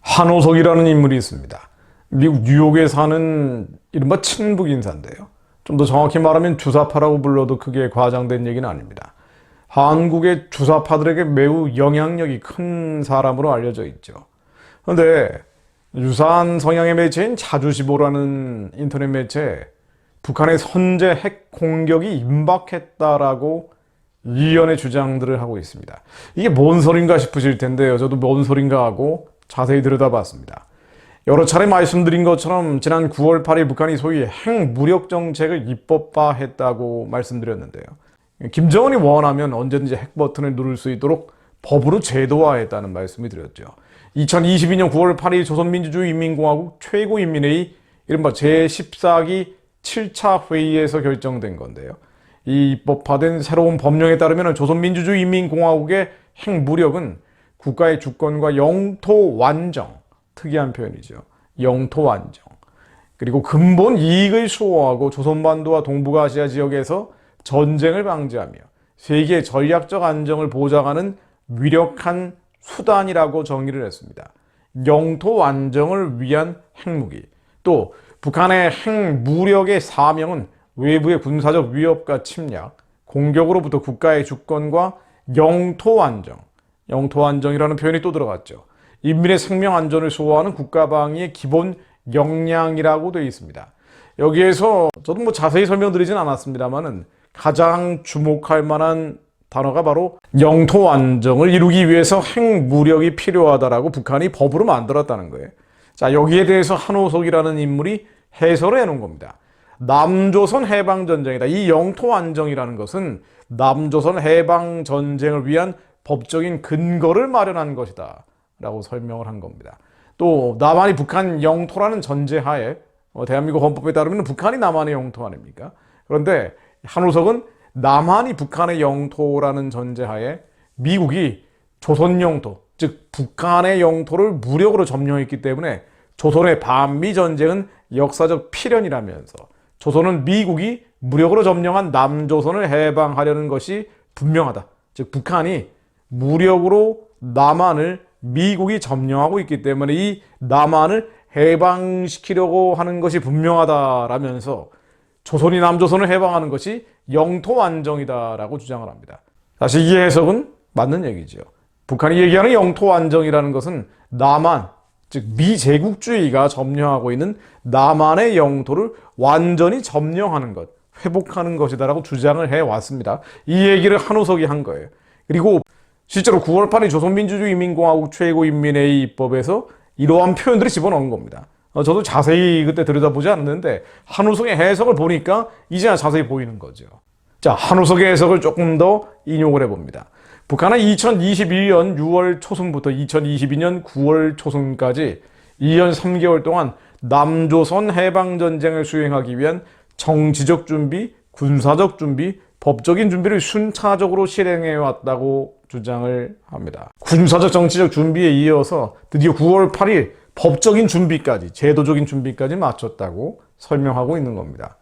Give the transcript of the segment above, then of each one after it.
한호석이라는 인물이 있습니다. 미국 뉴욕에 사는 이른바 친북 인사인데요. 좀 더 정확히 말하면 주사파라고 불러도 크게 과장된 얘기는 아닙니다. 한국의 주사파들에게 매우 영향력이 큰 사람으로 알려져 있죠. 그런데 유사한 성향의 매체인 자주시보라는 인터넷 매체에 북한의 선제 핵 공격이 임박했다라고 이연의 주장들을 하고 있습니다. 이게 뭔 소린가 싶으실 텐데요. 저도 뭔 소린가 하고 자세히 들여다봤습니다. 여러 차례 말씀드린 것처럼 지난 9월 8일 북한이 소위 핵무력 정책을 입법화했다고 말씀드렸는데요. 김정은이 원하면 언제든지 핵 버튼을 누를 수 있도록 법으로 제도화했다는 말씀을 드렸죠. 2022년 9월 8일 조선민주주의인민공화국 최고인민회의 이른바 제14기 7차 회의에서 결정된 건데요. 이 입법화된 새로운 법령에 따르면 조선민주주의인민공화국의 핵무력은 국가의 주권과 영토 완정, 특이한 표현이죠. 영토 완정. 그리고 근본 이익을 수호하고 조선반도와 동북아시아 지역에서 전쟁을 방지하며 세계의 전략적 안정을 보장하는 위력한 수단이라고 정의를 했습니다. 영토 완정을 위한 핵무기. 또 북한의 핵무력의 사명은 외부의 군사적 위협과 침략, 공격으로부터 국가의 주권과 영토 안정. 영토 안정이라는 표현이 또 들어갔죠. 인민의 생명 안전을 수호하는 국가방위의 기본 역량이라고 되어 있습니다. 여기에서 저도 자세히 설명드리진 않았습니다만은 가장 주목할 만한 단어가 바로 영토 안정을 이루기 위해서 핵무력이 필요하다라고 북한이 법으로 만들었다는 거예요. 자, 여기에 대해서 한호석이라는 인물이 해설을 해놓은 겁니다. 남조선 해방전쟁이다. 이 영토 안정이라는 것은 남조선 해방전쟁을 위한 법적인 근거를 마련한 것이다 라고 설명을 한 겁니다. 또 남한이 북한 영토라는 전제하에 대한민국 헌법에 따르면 북한이 남한의 영토 아닙니까? 그런데 한호석은 남한이 북한의 영토라는 전제하에 미국이 조선 영토, 즉 북한의 영토를 무력으로 점령했기 때문에 조선의 반미 전쟁은 역사적 필연이라면서 조선은 미국이 무력으로 점령한 남조선을 해방하려는 것이 분명하다. 즉 북한이 무력으로 남한을 미국이 점령하고 있기 때문에 이 남한을 해방시키려고 하는 것이 분명하다라면서 조선이 남조선을 해방하는 것이 영토 안정이다라고 주장을 합니다. 사실 이 해석은 맞는 얘기죠. 북한이 얘기하는 영토 안정이라는 것은 남한, 즉 미제국주의가 점령하고 있는 남한의 영토를 완전히 점령하는 것, 회복하는 것이다라고 주장을 해왔습니다. 이 얘기를 한호석이 한 거예요. 그리고 실제로 9월 8일 조선민주주의인민공화국 최고인민회의 입법에서 이러한 표현들이 집어넣은 겁니다. 저도 자세히 그때 들여다보지 않았는데 한호석의 해석을 보니까 이제야 자세히 보이는 거죠. 자, 한호석의 해석을 조금 더 인용을 해봅니다. 북한은 2021년 6월 초순부터 2022년 9월 초순까지 2년 3개월 동안 남조선 해방전쟁을 수행하기 위한 정치적 준비, 군사적 준비, 법적인 준비를 순차적으로 실행해왔다고 주장을 합니다. 군사적 정치적 준비에 이어서 드디어 9월 8일 법적인 준비까지, 제도적인 준비까지 마쳤다고 설명하고 있는 겁니다.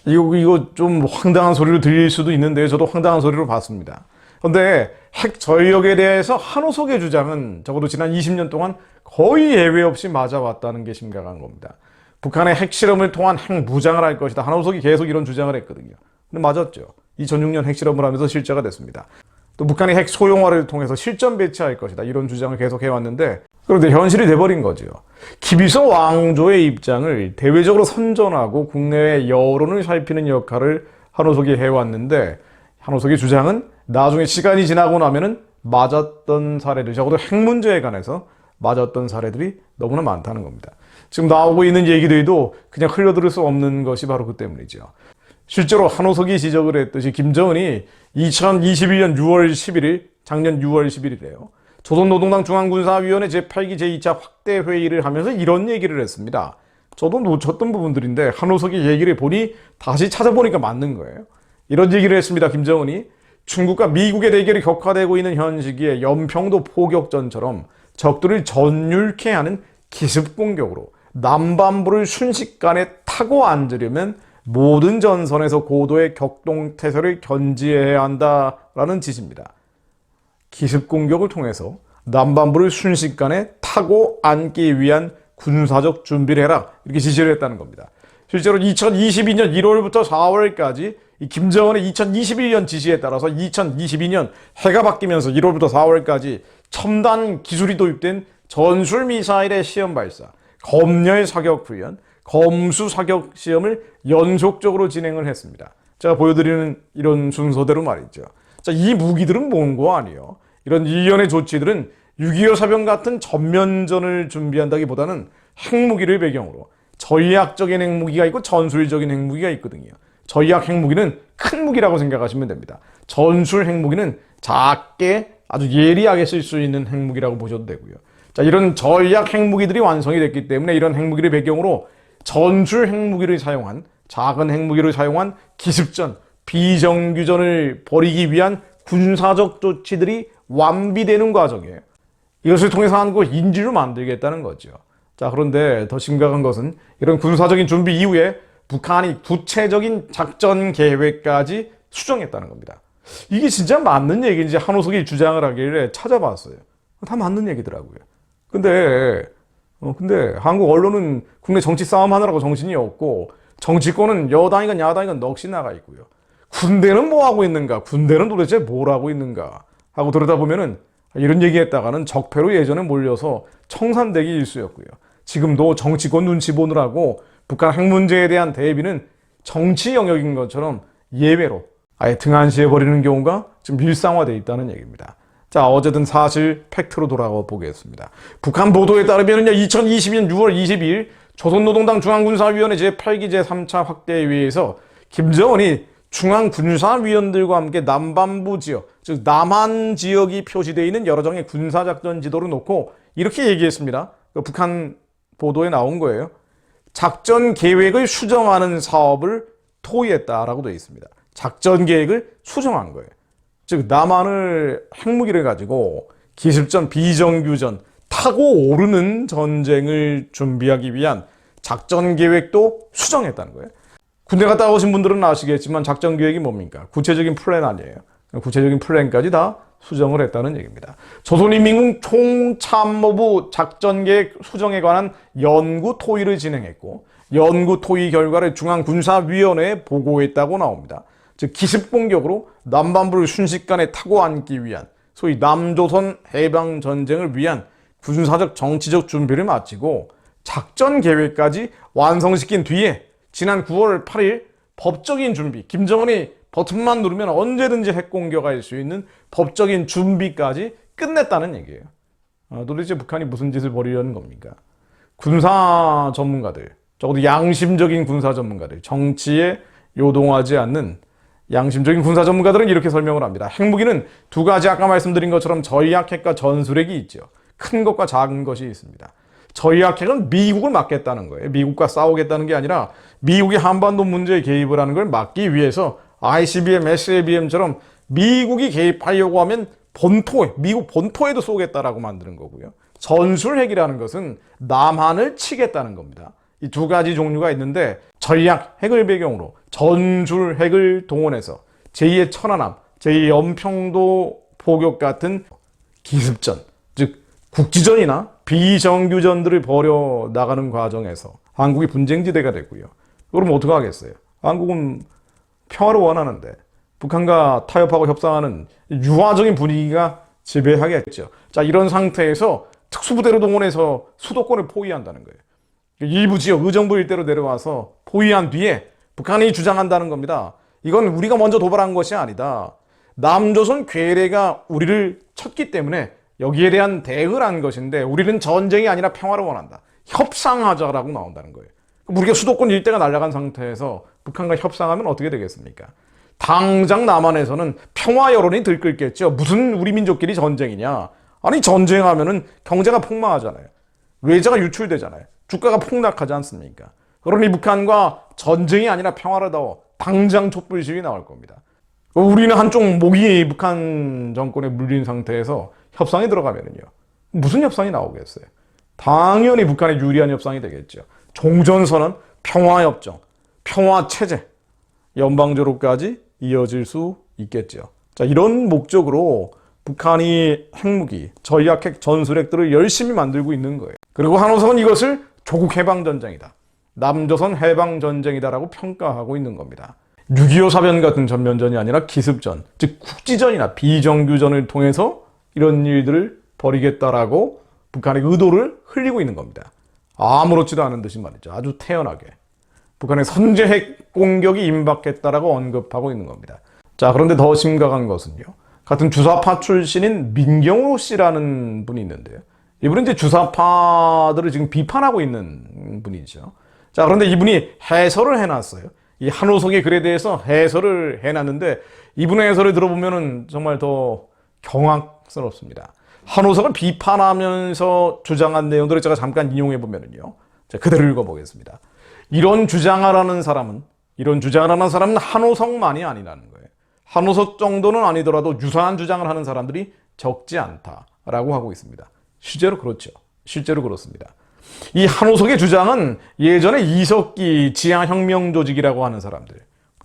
이거 좀 황당한 소리로 들릴 수도 있는데 저도 황당한 소리로 봤습니다. 그런데 핵 전력에 대해서 한호석의 주장은 적어도 지난 20년 동안 거의 예외 없이 맞아왔다는 게 심각한 겁니다. 북한의 핵실험을 통한 핵무장을 할 것이다. 한호석이 계속 이런 주장을 했거든요. 근데 맞았죠. 2006년 핵실험을 하면서 실제가 됐습니다. 또 북한이 핵 소형화를 통해서 실전 배치할 것이다. 이런 주장을 계속 해왔는데 그런데 현실이 돼버린 거죠. 김일성 왕조의 입장을 대외적으로 선전하고 국내외 여론을 살피는 역할을 한호석이 해왔는데 한호석의 주장은 나중에 시간이 지나고 나면은 맞았던 사례들, 적어도 핵 문제에 관해서 맞았던 사례들이 너무나 많다는 겁니다. 지금 나오고 있는 얘기들도 그냥 흘려들을 수 없는 것이 바로 그 때문이죠. 실제로 한호석이 지적을 했듯이 김정은이 2021년 6월 11일, 작년 6월 11일에요. 조선노동당 중앙군사위원회 제8기 제2차 확대 회의를 하면서 이런 얘기를 했습니다. 저도 놓쳤던 부분들인데 한호석이 얘기를 보니 다시 찾아보니까 맞는 거예요. 이런 얘기를 했습니다. 김정은이 중국과 미국의 대결이 격화되고 있는 현 시기에 연평도 포격전처럼 적들을 전율케 하는 기습 공격으로 남반부를 순식간에 타고 앉으려면 모든 전선에서 고도의 격동태세를 견지해야 한다라는 지시입니다. 기습 공격을 통해서 남반부를 순식간에 타고 앉기 위한 군사적 준비를 해라, 이렇게 지시를 했다는 겁니다. 실제로 2022년 1월부터 4월까지 이 김정은의 2021년 지시에 따라서 2022년 해가 바뀌면서 1월부터 4월까지 첨단 기술이 도입된 전술 미사일의 시험 발사, 검열 사격 훈련, 검수 사격 시험을 연속적으로 진행을 했습니다. 제가 보여드리는 이런 순서대로 말이죠. 자, 이 무기들은 뭔고 아니요. 이런 일련의 조치들은 6.25 사병 같은 전면전을 준비한다기보다는 핵무기를 배경으로 전략적인 핵무기가 있고 전술적인 핵무기가 있거든요. 전략 핵무기는 큰 무기라고 생각하시면 됩니다. 전술 핵무기는 작게 아주 예리하게 쓸 수 있는 핵무기라고 보셔도 되고요. 자, 이런 전략 핵무기들이 완성이 됐기 때문에 이런 핵무기를 배경으로 전술 핵무기를 사용한, 작은 핵무기를 사용한 기습전, 비정규전을 벌이기 위한 군사적 조치들이 완비되는 과정이에요. 이것을 통해서 한국 인지를 만들겠다는 거죠. 자, 그런데 더 심각한 것은 이런 군사적인 준비 이후에 북한이 구체적인 작전 계획까지 수정했다는 겁니다. 이게 진짜 맞는 얘기인지 한호석이 주장을 하길래 찾아봤어요. 다 맞는 얘기더라고요. 근데 한국 언론은 국내 정치 싸움 하느라고 정신이 없고, 정치권은 여당이건 야당이건 넋이 나가 있고요. 군대는 뭐 하고 있는가? 군대는 도대체 뭘 하고 있는가? 하고 들여다보면은 이런 얘기했다가는 적폐로 예전에 몰려서 청산되기 일쑤였고요. 지금도 정치권 눈치 보느라고 북한 핵 문제에 대한 대비는 정치 영역인 것처럼 예외로 아예 등한시해버리는 경우가 지금 일상화되어 있다는 얘기입니다. 자, 어쨌든 사실 팩트로 돌아가 보겠습니다. 북한 보도에 따르면 2022년 6월 22일 조선노동당 중앙군사위원회 제8기 제3차 확대회의에서 김정은이 중앙군사위원들과 함께 남반부 지역, 즉 남한 지역이 표시되어 있는 여러 장의 군사작전 지도를 놓고 이렇게 얘기했습니다. 북한 보도에 나온 거예요. 작전 계획을 수정하는 사업을 토의했다라고 되어 있습니다. 작전 계획을 수정한 거예요. 즉 남한을 핵무기를 가지고 기습전, 비정규전, 타고 오르는 전쟁을 준비하기 위한 작전 계획도 수정했다는 거예요. 군대 갔다 오신 분들은 아시겠지만 작전 계획이 뭡니까? 구체적인 플랜 아니에요. 구체적인 플랜까지 다 수정을 했다는 얘기입니다. 조선인민군 총참모부 작전계획 수정에 관한 연구 토의를 진행했고, 연구 토의 결과를 중앙군사위원회에 보고했다고 나옵니다. 즉 기습공격으로 남반부를 순식간에 타고 앉기 위한 소위 남조선 해방전쟁을 위한 군사적 정치적 준비를 마치고 작전 계획까지 완성시킨 뒤에 지난 9월 8일 법적인 준비, 김정은이 버튼만 누르면 언제든지 핵공격할 수 있는 법적인 준비까지 끝냈다는 얘기예요. 도대체 북한이 무슨 짓을 벌이려는 겁니까? 군사 전문가들, 적어도 양심적인 군사 전문가들, 정치에 요동하지 않는 양심적인 군사 전문가들은 이렇게 설명을 합니다. 핵무기는 두 가지 아까 말씀드린 것처럼 전략핵과 전술핵이 있죠. 큰 것과 작은 것이 있습니다. 전략핵은 미국을 막겠다는 거예요. 미국과 싸우겠다는 게 아니라 미국이 한반도 문제에 개입을 하는 걸 막기 위해서 ICBM, SABM처럼 미국이 개입하려고 하면 미국 본토에도 쏘겠다라고 만드는 거고요. 전술핵이라는 것은 남한을 치겠다는 겁니다. 이 두 가지 종류가 있는데 전략핵을 배경으로 전술핵을 동원해서 제2의 천안함, 제2의 연평도 포격 같은 기습전, 즉 국지전이나 비정규전들을 벌여 나가는 과정에서 한국이 분쟁지대가 됐고요. 그럼 어떻게 하겠어요? 한국은 평화를 원하는데 북한과 타협하고 협상하는 유화적인 분위기가 지배하겠죠. 자, 이런 상태에서 특수부대를 동원해서 수도권을 포위한다는 거예요. 일부 지역 의정부 일대로 내려와서 포위한 뒤에 북한이 주장한다는 겁니다. 이건 우리가 먼저 도발한 것이 아니다. 남조선 괴뢰가 우리를 쳤기 때문에 여기에 대한 대응을 한 것인데 우리는 전쟁이 아니라 평화를 원한다. 협상하자라고 나온다는 거예요. 우리가 수도권 일대가 날아간 상태에서 북한과 협상하면 어떻게 되겠습니까? 당장 남한에서는 평화 여론이 들끓겠죠. 무슨 우리 민족끼리 전쟁이냐. 아니 전쟁하면은 경제가 폭망하잖아요. 외자가 유출되잖아요. 주가가 폭락하지 않습니까? 그러니 북한과 전쟁이 아니라 평화로다워 당장 촛불 시위 나올 겁니다. 우리는 한쪽 목이 북한 정권에 물린 상태에서 협상에 들어가면은요. 무슨 협상이 나오겠어요? 당연히 북한에 유리한 협상이 되겠죠. 종전선언, 평화협정, 평화체제, 연방제로까지 이어질 수 있겠죠. 자, 이런 목적으로 북한이 핵무기, 전략핵, 전술핵들을 열심히 만들고 있는 거예요. 그리고 한호석은 이것을 조국 해방전쟁이다, 남조선 해방전쟁이다라고 평가하고 있는 겁니다. 6.25 사변 같은 전면전이 아니라 기습전, 즉 국지전이나 비정규전을 통해서 이런 일들을 벌이겠다라고 북한의 의도를 흘리고 있는 겁니다. 아무렇지도 않은 듯이 말이죠. 아주 태연하게 북한의 선제 핵 공격이 임박했다라고 언급하고 있는 겁니다. 자, 그런데 더 심각한 것은요, 같은 주사파 출신인 민경호 씨라는 분이 있는데요. 이분은 이제 주사파들을 지금 비판하고 있는 분이죠. 자, 그런데 이분이 해설을 해놨어요. 이 한호석의 글에 대해서 해설을 해놨는데 이분의 해설을 들어보면은 정말 더 경악스럽습니다. 한호석을 비판하면서 주장한 내용들을 제가 잠깐 인용해 보면은요, 자, 그대로 읽어보겠습니다. 이런 주장을 하는 사람은 한호석만이 아니라는 거예요. 한호석 정도는 아니더라도 유사한 주장을 하는 사람들이 적지 않다라고 하고 있습니다. 실제로 그렇죠. 실제로 그렇습니다. 이 한호석의 주장은 예전에 이석기 지하혁명조직이라고 하는 사람들,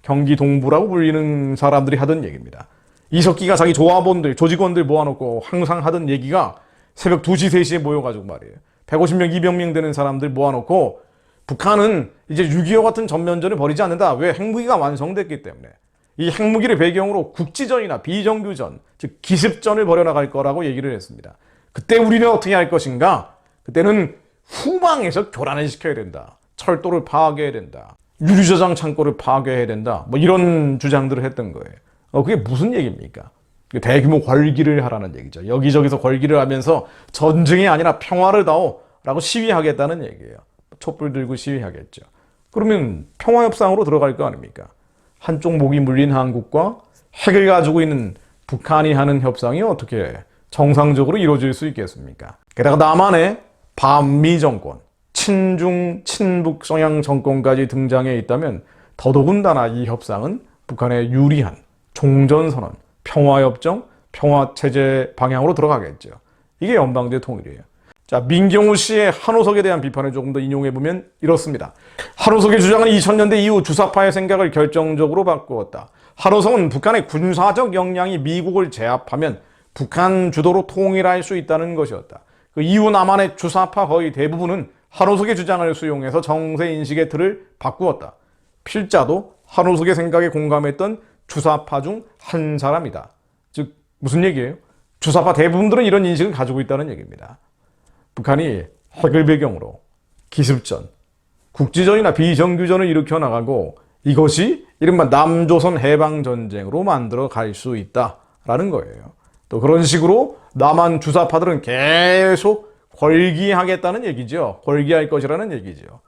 경기 동부라고 불리는 사람들이 하던 얘기입니다. 이석기가 자기 조합원들, 조직원들 모아놓고 항상 하던 얘기가 새벽 2시, 3시에 모여가지고 말이에요. 150명, 200명 되는 사람들 모아놓고 북한은 이제 6.25 같은 전면전을 벌이지 않는다. 왜? 핵무기가 완성됐기 때문에. 이 핵무기를 배경으로 국지전이나 비정규전, 즉 기습전을 벌여나갈 거라고 얘기를 했습니다. 그때 우리는 어떻게 할 것인가? 그때는 후방에서 교란을 시켜야 된다. 철도를 파괴해야 된다. 유류저장 창고를 파괴해야 된다. 뭐 이런 주장들을 했던 거예요. 그게 무슨 얘기입니까? 대규모 걸기를 하라는 얘기죠. 여기저기서 걸기를 하면서 전쟁이 아니라 평화를 다오라고 시위하겠다는 얘기예요. 촛불 들고 시위하겠죠. 그러면 평화협상으로 들어갈 거 아닙니까? 한쪽 목이 물린 한국과 핵을 가지고 있는 북한이 하는 협상이 어떻게 정상적으로 이루어질 수 있겠습니까? 게다가 남한의 반미 정권, 친중, 친북 성향 정권까지 등장해 있다면 더더군다나 이 협상은 북한에 유리한 종전선언, 평화협정, 평화체제 방향으로 들어가겠죠. 이게 연방제 통일이에요. 자, 민경호 씨의 한호석에 대한 비판을 조금 더 인용해보면 이렇습니다. 한호석의 주장은 2000년대 이후 주사파의 생각을 결정적으로 바꾸었다. 한호석은 북한의 군사적 역량이 미국을 제압하면 북한 주도로 통일할 수 있다는 것이었다. 그 이후 남한의 주사파 거의 대부분은 한호석의 주장을 수용해서 정세인식의 틀을 바꾸었다. 필자도 한호석의 생각에 공감했던 주사파 중 한 사람이다. 즉 무슨 얘기예요? 주사파 대부분들은 이런 인식을 가지고 있다는 얘기입니다. 북한이 핵을 배경으로 기습전, 국지전이나 비정규전을 일으켜 나가고 이것이 이른바 남조선 해방전쟁으로 만들어 갈 수 있다라는 거예요. 또 그런 식으로 남한 주사파들은 계속 걸기하겠다는 얘기죠. 걸기할 것이라는 얘기죠.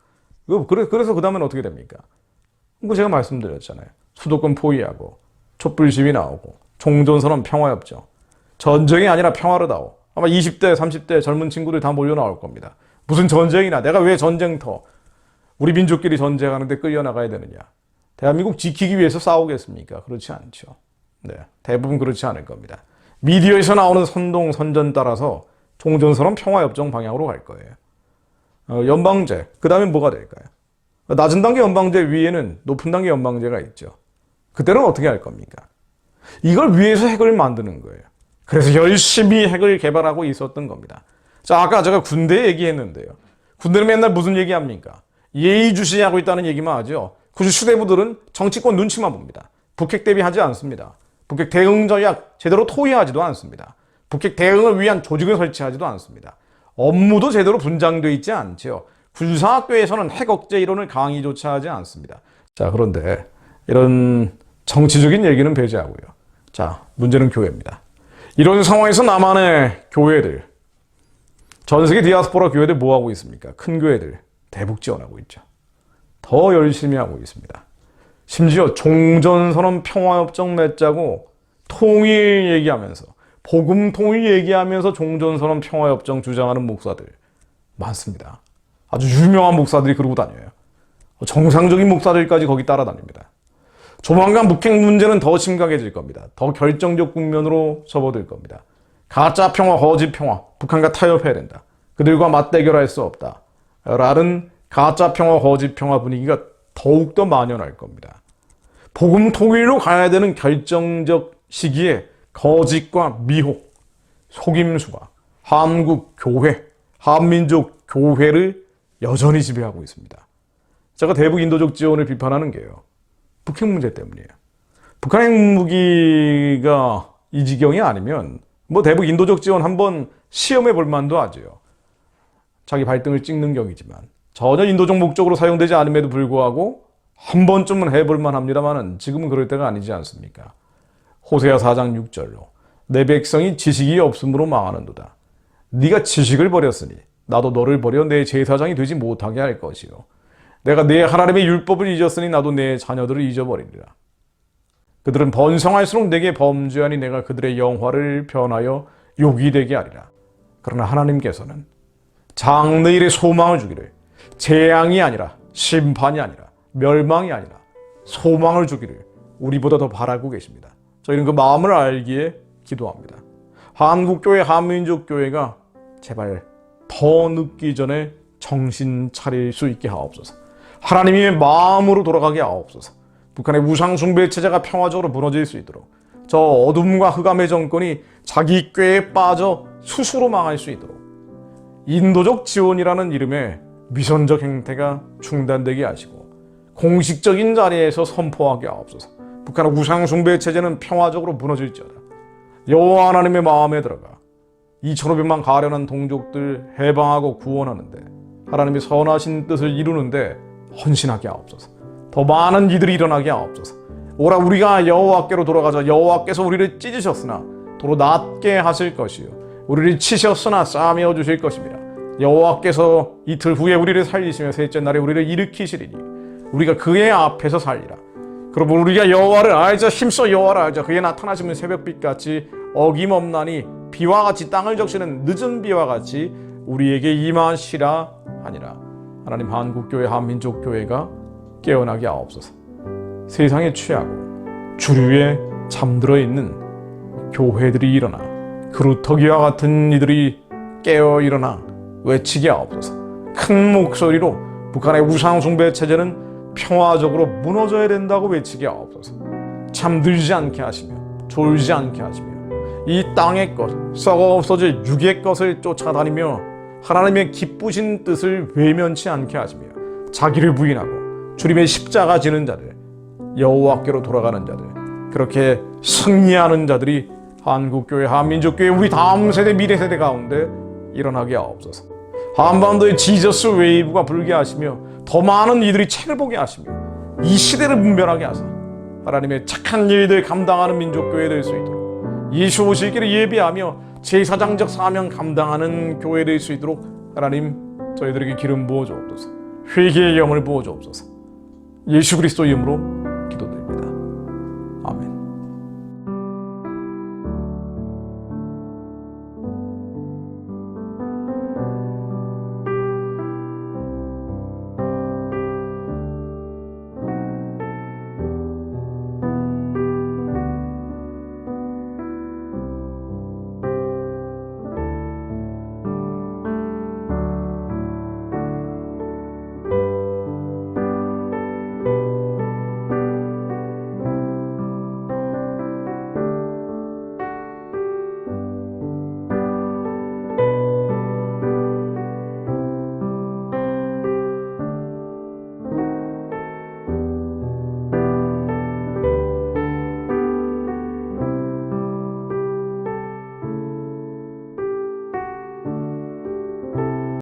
그래서 그 다음엔 어떻게 됩니까? 그거 제가 말씀드렸잖아요. 수도권 포위하고 촛불 시위 나오고 종전선언 평화협정, 전쟁이 아니라 평화로다오. 아마 20대, 30대 젊은 친구들 다 몰려 나올 겁니다. 무슨 전쟁이나 내가 왜 전쟁터, 우리 민족끼리 전쟁하는데 끌려나가야 되느냐. 대한민국 지키기 위해서 싸우겠습니까? 그렇지 않죠. 네, 대부분 그렇지 않을 겁니다. 미디어에서 나오는 선동, 선전 따라서 종전선언 평화협정 방향으로 갈 거예요. 연방제, 그 다음에 뭐가 될까요? 낮은 단계 연방제 위에는 높은 단계 연방제가 있죠. 그때는 어떻게 할 겁니까? 이걸 위해서 핵을 만드는 거예요. 그래서 열심히 핵을 개발하고 있었던 겁니다. 자, 아까 제가 군대 얘기했는데요. 군대는 맨날 무슨 얘기합니까? 예의주시하고 있다는 얘기만 하죠. 굳이 수뇌부들은 정치권 눈치만 봅니다. 북핵 대비하지 않습니다. 북핵 대응 전략 제대로 토의하지도 않습니다. 북핵 대응을 위한 조직을 설치하지도 않습니다. 업무도 제대로 분장되어 있지 않죠. 군사학교에서는 핵 억제 이론을 강의조차 하지 않습니다. 자, 그런데 이런 정치적인 얘기는 배제하고요. 자, 문제는 교회입니다. 이런 상황에서 남한의 교회들, 전 세계 디아스포라 교회들 뭐 하고 있습니까? 큰 교회들 대북 지원하고 있죠. 더 열심히 하고 있습니다. 심지어 종전선언 평화협정 맺자고 통일 얘기하면서, 복음 통일 얘기하면서 종전선언 평화협정 주장하는 목사들 많습니다. 아주 유명한 목사들이 그러고 다녀요. 정상적인 목사들까지 거기 따라다닙니다. 조만간 북핵 문제는 더 심각해질 겁니다. 더 결정적 국면으로 접어들 겁니다. 가짜 평화, 거짓 평화, 북한과 타협해야 된다. 그들과 맞대결할 수 없다. 라는 가짜 평화, 거짓 평화 분위기가 더욱더 만연할 겁니다. 복음 통일로 가야 되는 결정적 시기에 거짓과 미혹, 속임수가 한국 교회, 한민족 교회를 여전히 지배하고 있습니다. 제가 대북 인도적 지원을 비판하는 게요, 북핵 문제 때문이에요. 북한 핵무기가 이 지경이 아니면 뭐 대북 인도적 지원 한번 시험해 볼 만도 하죠. 자기 발등을 찍는 격이지만 전혀 인도적 목적으로 사용되지 않음에도 불구하고 한 번쯤은 해볼 만합니다만은 지금은 그럴 때가 아니지 않습니까? 호세아 4장 6절로 내 백성이 지식이 없음으로 망하는도다. 네가 지식을 버렸으니 나도 너를 버려 내 제사장이 되지 못하게 할 것이요. 내가 내 하나님의 율법을 잊었으니 나도 내 자녀들을 잊어버리리라. 그들은 번성할수록 내게 범죄하니 내가 그들의 영화를 변하여 욕이 되게 하리라. 그러나 하나님께서는 장래일의 소망을 주기를, 재앙이 아니라 심판이 아니라 멸망이 아니라 소망을 주기를 우리보다 더 바라고 계십니다. 저희는 그 마음을 알기에 기도합니다. 한국교회, 한민족교회가 제발 더 늦기 전에 정신 차릴 수 있게 하옵소서. 하나님의 마음으로 돌아가게 하옵소서. 북한의 우상숭배 체제가 평화적으로 무너질 수 있도록, 저 어둠과 흑암의 정권이 자기 꾀에 빠져 스스로 망할 수 있도록 인도적 지원이라는 이름의 위선적 행태가 중단되게 하시고 공식적인 자리에서 선포하게 하옵소서. 북한의 우상숭배 체제는 평화적으로 무너질지어다. 여호와 하나님의 마음에 들어가 2,500만 가련한 동족들 해방하고 구원하는데, 하나님의 선하신 뜻을 이루는데 헌신하게 하옵소서. 더 많은 이들이 일어나게 하옵소서. 오라 우리가 여호와께로 돌아가자. 여호와께서 우리를 찢으셨으나 도로 낫게 하실 것이요, 우리를 치셨으나 싸매어 주실 것입니다. 여호와께서 이틀 후에 우리를 살리시며 셋째 날에 우리를 일으키시리니 우리가 그의 앞에서 살리라. 그러므로 우리가 여호와를 알자. 힘써 여호와를 알자. 그의 나타나시면 새벽빛같이 어김없나니 비와 같이 땅을 적시는 늦은 비와 같이 우리에게 임하시라 하니라. 하나님, 한국교회, 한민족교회가 깨어나게 하옵소서. 세상에 취하고 주류에 잠들어 있는 교회들이 일어나 그루터기와 같은 이들이 깨어 일어나 외치게 하옵소서. 큰 목소리로 북한의 우상숭배 체제는 평화적으로 무너져야 된다고 외치게 하옵소서. 잠들지 않게 하시며 졸지 않게 하시며 이 땅의 것, 썩어 없어질 육의 것을 쫓아다니며 하나님의 기쁘신 뜻을 외면치 않게 하시며 자기를 부인하고 주님의 십자가 지는 자들, 여호와께로 돌아가는 자들, 그렇게 승리하는 자들이 한국교회, 한민족교회, 우리 다음 세대, 미래 세대 가운데 일어나게 하옵소서. 한반도의 지저스 웨이브가 불게 하시며 더 많은 이들이 책을 보게 하시며 이 시대를 분별하게 하사 하나님의 착한 일들 감당하는 민족교회 될 수 있도록, 예수 오실 길을 예비하며 제사장적 사명 감당하는 교회 될 수 있도록 하나님, 저희들에게 기름 부어 주옵소서. 회개의 영을 부어 주옵소서. 예수 그리스도 이름으로